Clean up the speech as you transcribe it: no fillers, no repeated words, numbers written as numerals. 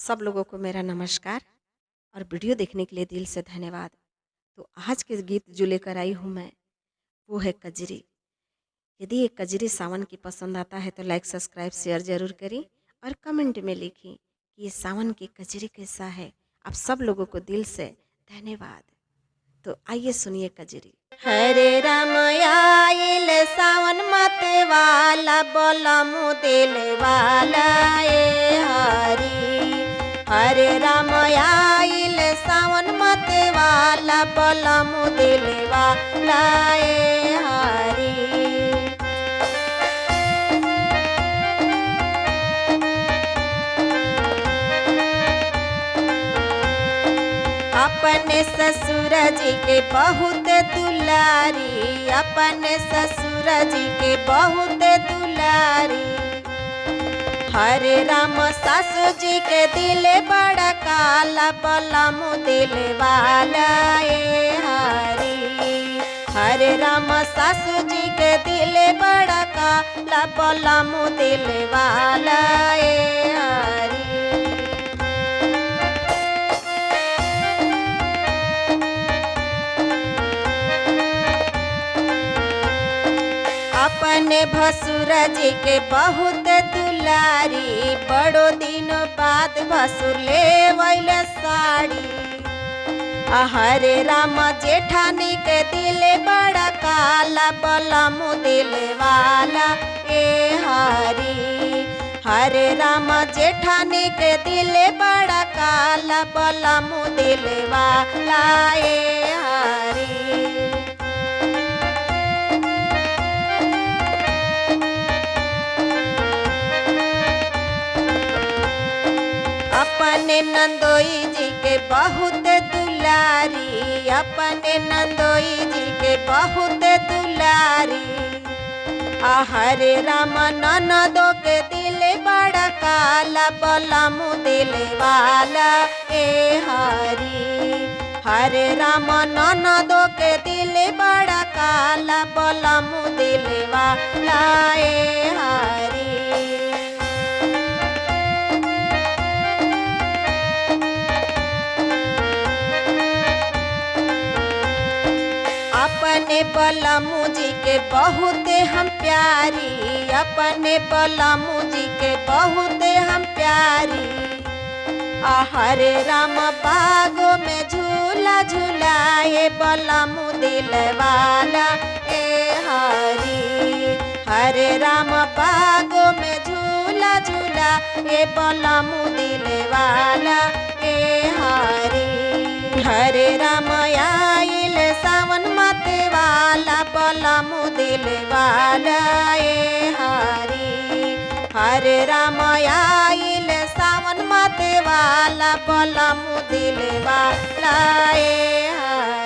सब लोगों को मेरा नमस्कार और वीडियो देखने के लिए दिल से धन्यवाद। तो आज के गीत जो लेकर आई हूँ मैं, वो है कजरी। यदि ये कजरी सावन की पसंद आता है तो लाइक सब्सक्राइब शेयर ज़रूर करें और कमेंट में लिखें कि ये सावन की कजरी कैसा है। आप सब लोगों को दिल से धन्यवाद। तो आइए सुनिए कजरी। हरे राम आइल सावन मत वाला बोलमु दिल वाला ए हरी। हरे राम आइल सावन मत वाला बोलमु दिल वाला ए हरी। अपने ससुर जी के बहुत दुलारी, अपने ससुर जी के बहुत दुलारी। हरे राम सासू जी के दिल बड़ा काला बोलमु दिल वाला ए हरी। हरे राम सासू जी के दिल बड़ा काला बोलमु दिल वाला ए हरी। अपने भसुर जी के बहुत दुलारी, बड़ो दिन बाद भसुर ले वैल साड़ी। हरे राम जेठानी के दिल बड़ा काला बोलमु दिल वाला ए हरी। हरे राम जेठानी के दिल बड़ा काला बोलमु दिल वाला ए हरी। अपने नंदोई जी के बहुत दुलारी, अपने नंदोई जी के बहुत दुलारी। हरे राम ननदो के दिल बड़ा काला बोलमु दिल वाला ए हरी। हरे राम ननदो के दिल बड़ा काला बोलमु दिल वाला ए हरी। अपने बोलमु जी के बहुत हम प्यारी, अपने बोलमु जी के बहुत हम प्यारी। हरे राम बागों में झूला झूलाए बोलमु दिल वाला ए हरी। हरे राम बागों में झूला झूला ए बोलमु दिल वाला ए हरी। हरे राम आइल सावन मत वाला बोलमु दिल वाला ए हरी। हरे राम आइल सावन मत वाला बोलमु दिल वाला ए हरी।